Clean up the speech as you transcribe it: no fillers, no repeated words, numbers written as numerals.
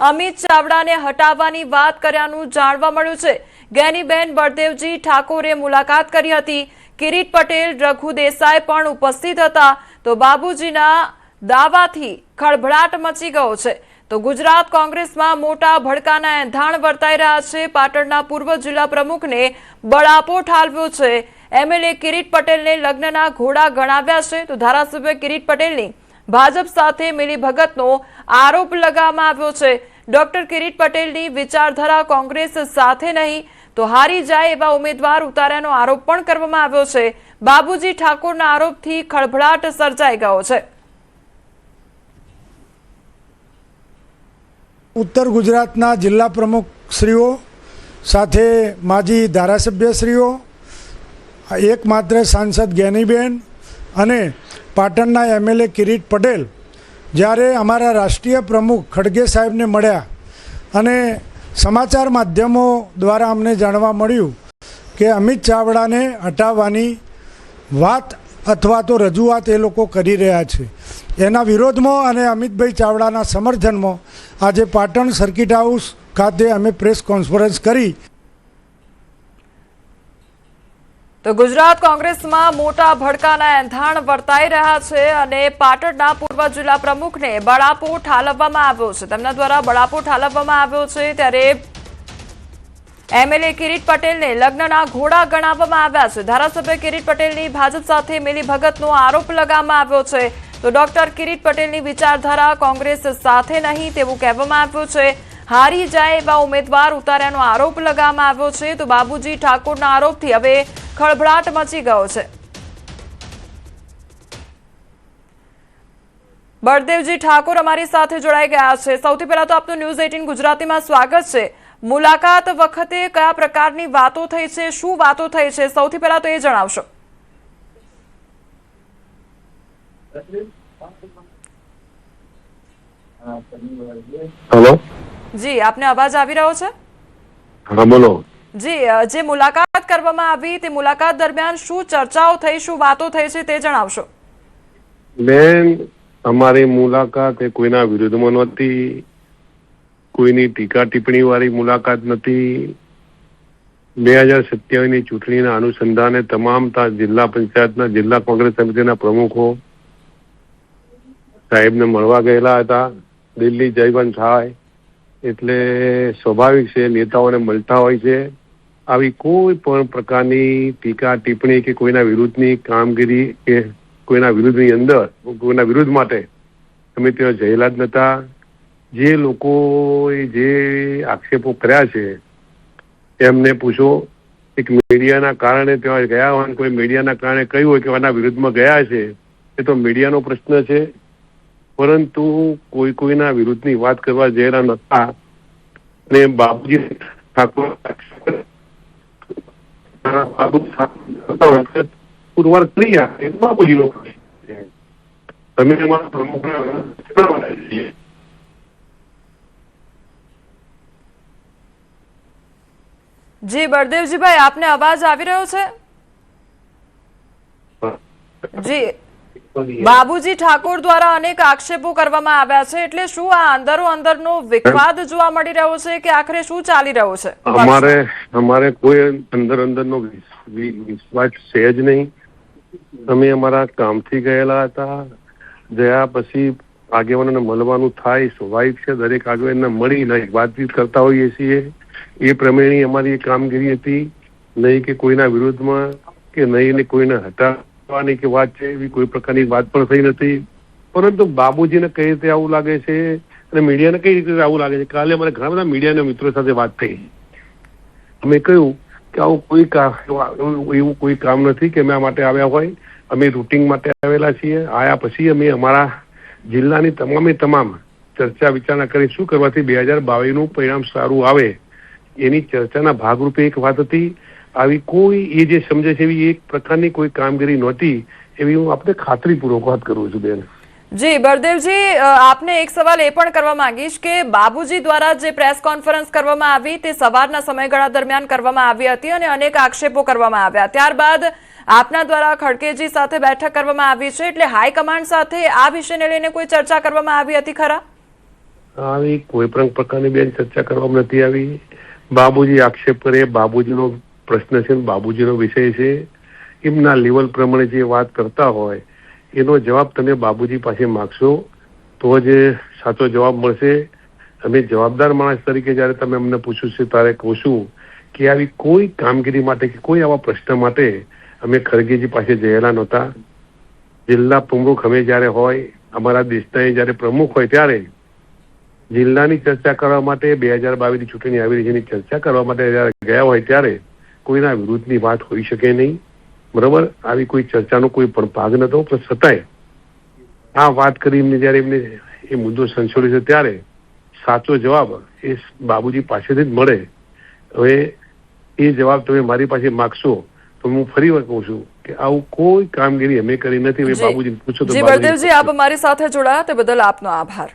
અમિત ચાવડાને હટાવવાની વાત કર્યાનું જાણવા મળ્યું છે। જ્ઞાનીબેન બળદેવજી ઠાકોરે મુલાકાત કરી હતી। કિરીટ પટેલ, રઘુ દેસાઈ પણ ઉપસ્થિત હતા। તો બાબુજીના દાવાથી ખળભળાટ મચી ગયો છે। તો ગુજરાત કોંગ્રેસમાં મોટા ભડકાના એંધાણ વર્તાઈ રહ્યા છે। પાટણના પૂર્વ જિલ્લા પ્રમુખને બળાપો ઠાલવ્યો છે। એમએલએ કિરીટ પટેલને લગ્નના ઘોડા ગણાવ્યા છે। તો ધારાસભ્ય કિરીટ પટેલની ભાજપ સાથે મિલીભગતનો આરોપ લગાવવામાં આવ્યો છે। ડોક્ટર કિરીટ પટેલની વિચારધારા કોંગ્રેસ સાથે નહીં તો હારી જાય એવા ઉમેદવાર ઉતાર્યાનો આરોપ પણ કરવામાં આવ્યો છે। બાબુજી ઠાકોરના આરોપથી ખળભળાટ સર્જાઈ ગયો છે। ઉત્તર ગુજરાતના જિલ્લા પ્રમુખશ્રીઓ સાથે માજી ધારાસભ્યશ્રીઓ, એકમાત્ર સાંસદ જ્ઞાનીબેન અને પાટણના એમએલએ કિરીટ પટેલ જ્યારે અમારા રાષ્ટ્રીય પ્રમુખ ખડગે સાહેબને મળ્યા અને સમાચાર માધ્યમો દ્વારા અમને જાણવા મળ્યું કે અમિત ચાવડાને હટાવવાની વાત અથવા તો રજૂઆત એ લોકો કરી રહ્યા છે, એના વિરોધમાં અને અમિતભાઈ ચાવડાના સમર્થનમાં આજે પાટણ સર્કિટ હાઉસ ખાતે અમે પ્રેસ કોન્ફરન્સ કરી। તો ગુજરાત કોંગ્રેસમાં મોટા ભડકાના એંધાણ વર્તાઈ રહ્યા છે અને પાટણના પૂર્વ જિલ્લા પ્રમુખને બળાપો ઠાલવવામાં આવ્યો છે। તેમના દ્વારા બળાપો ઠાલવવામાં આવ્યો છે ત્યારે એમએલએ કિરીટ પટેલને લગ્નના ઘોડા ગણાવવામાં આવ્યા છે। ધારાસભ્ય કિરીટ પટેલની ભાજપ સાથે મિલીભગતનો આરોપ લગાવવામાં આવ્યો છે। તો ડોક્ટર કિરીટ પટેલની વિચારધારા કોંગ્રેસ સાથે નહીં તેવું કહેવામાં આવ્યું છે। હારી જાય એવા ઉમેદવાર ઉતાર્યાનો આરોપ લગાવવામાં આવ્યો છે। તો બાબુજી ઠાકોરના આરોપથી હવે ખળભળાટ મચી ગયો છે। બળદેવજી ઠાકોર અમારી સાથે જોડાઈ ગયા છે। સૌથી પહેલા તો આપનું ન્યૂઝ 18 ગુજરાતીમાં સ્વાગત છે। મુલાકાત વખતે કયા પ્રકારની વાતો થઈ છે, શું વાતો થઈ છે, સૌથી પહેલા તો એ જણાવશો। હેલો જી, આપને અવાજ આવી રહ્યો છે? હા બોલો। જી, જે મુલાકાત કરવામાં આવી તે મુલાકાત દરમિયાન શું ચર્ચાઓ થઈ, શું વાતો થઈ છે તે જણાવશો। બેન, અમારી મુલાકાત એ કોઈના વિરુદ્ધમાં નહોતી, કોઈની ટીકા ટિપ્પણી વાળી મુલાકાત નથી। 2027ની ચૂંટણીના અનુસંધાને તમામ જિલ્લા પંચાયતના જિલ્લા કોંગ્રેસ સમિતિના પ્રમુખો સાહેબને મળવા ગયેલા હતા। દિલ્હી જયવંત થાય એટલે સ્વાભાવિક છે, નેતાઓને મળતા હોય છે। આવી કોઈ પણ પ્રકારની ટીકા ટિપ્પણી કે કોઈના વિરુદ્ધની કામગીરી કે કોઈના વિરુદ્ધની અંદર કોઈના વિરુદ્ધ માટે અમે ત્યાં જયેલા જ નહોતા। જે લોકોએ જે આક્ષેપો કર્યા છે એમને પૂછો, એક મીડિયાના કારણે ત્યાં ગયા હોય, કોઈ મીડિયાના કારણે કહ્યું હોય કે આના વિરુદ્ધમાં ગયા છે, એ તો મીડિયાનો પ્રશ્ન છે, પરંતુ કોઈના વિરુદ્ધની વાત કરવા જયેલા નહોતા। અને બાબુજી ઠાકોર પુરવાર કરી આપે બાબુજી લોકો તમે અમારા પ્રમુખ। જી બળદેવજીભાઈ, આપને અવાજ આવી રહ્યો છે? જી, બાબુજી ઠાકોર દ્વારા અનેક આક્ષેપો કરવામાં આવ્યા છે, એટલે શું આ અંદરો અંદરનો વિવાદ જોવા મળી રહ્યો છે કે આખરે શું ચાલી રહ્યું છે? અમારે કોઈ અંદરનો વિશ્વાસ છે જ નહીં। અમે અમારા કામથી ગયેલા હતા। ગયા પછી આગેવાનોને મળવાનું થાય, સ્વાભાવિક છે, દરેક આગેવાનને મળીને વાતચીત કરતા હોઈએ છીએ। એ પ્રમાણે અમારી કામગીરી હતી, નહીં કે કોઈના વિરુદ્ધમાં કે નહીં કોઈને હટાવવાની કે વાત છે, એવી કોઈ પ્રકારની વાત પણ થઈ નથી। પરંતુ બાબુજીને કઈ રીતે આવું લાગે છે અને મીડિયાને કઈ રીતે આવું લાગે છે, કાલે અમારે ઘણા બધા મીડિયાના મિત્રો સાથે વાત થઈ। અમે કહ્યું કે આવું એવું કોઈ કામ નથી કે અમે આ માટે આવ્યા હોય, અમે રૂટિંગ માટે આવેલા છીએ। આયા પછી અમે અમારા જિલ્લાની તમામ ચર્ચા વિચારણા કરી શું કરવાથી 2022નું પરિણામ સારું આવે એની ચર્ચાના ભાગરૂપે એક વાત હતી। આવી કોઈ એ જે સમજે છે એવી એક પ્રકારની કોઈ કામગીરી નહોતી, એવી હું આપણે ખાતરીપૂર્વક વાત કરું છું બેન। જી બળદેવજી, આપને એક સવાલ એ પણ કરવા માંગીશ કે બાબુજી દ્વારા જે પ્રેસ કોન્ફરન્સ કરવામાં આવી તે સવારના સમયગાળા દરમિયાન કરવામાં આવી હતી અને અનેક આક્ષેપો કરવામાં આવ્યા। ત્યારબાદ આપના દ્વારા ખડગેજી સાથે બેઠક કરવામાં આવી છે, એટલે હાઈકમાન્ડ સાથે આ વિષયને લઈને કોઈ ચર્ચા કરવામાં આવી હતી ખરા? આવી કોઈ પણ પ્રકારની બેન ચર્ચા કરવામાં નથી આવી. બાબુજી આક્ષેપ કરે, બાબુજીનો પ્રશ્ન છે, બાબુજીનો વિષય છે. એમના લેવલ પ્રમાણે જે વાત કરતા હોય એનો જવાબ તમે બાબુજી પાસે માગશો તો જ સાચો જવાબ મળશે. અમે જવાબદાર માણસ તરીકે જયારે તમે અમને પૂછ્યું છે ત્યારે કહું છું કે આવી કોઈ કામગીરી માટે કે કોઈ આવા પ્રશ્ન માટે અમે ખરગેજી પાસે જયેલા નહોતા. જિલ્લા પ્રમુખ અમે જયારે હોય, અમારા દેશના જયારે પ્રમુખ હોય ત્યારે જિલ્લાની ચર્ચા કરવા માટે 2022ની ચૂંટણી આવી રહી છે એની ચર્ચા કરવા માટે જયારે ગયા હોય ત્યારે કોઈના વિરુદ્ધની વાત હોઈ શકે નહીં. બરોબર, આવી કોઈ ચર્ચાનો કોઈ પણ ભાગ નતો. પણ છતાંય આ વાત કરી એમને જયારે એમને એ મુદ્દો સંશોધ્યો છે ત્યારે સાચો જવાબ એ બાબુજી પાસેથી જ મળે. હવે એ જવાબ તમે મારી પાસે માગશો તો હું ફરી વાર કહું છું કે આવું કોઈ કામગીરી અમે કરી નથી. હવે બાબુજી પૂછો તો બળદેવજી, આપ અમારી સાથે જોડાયા તે બદલ આપનો આભાર.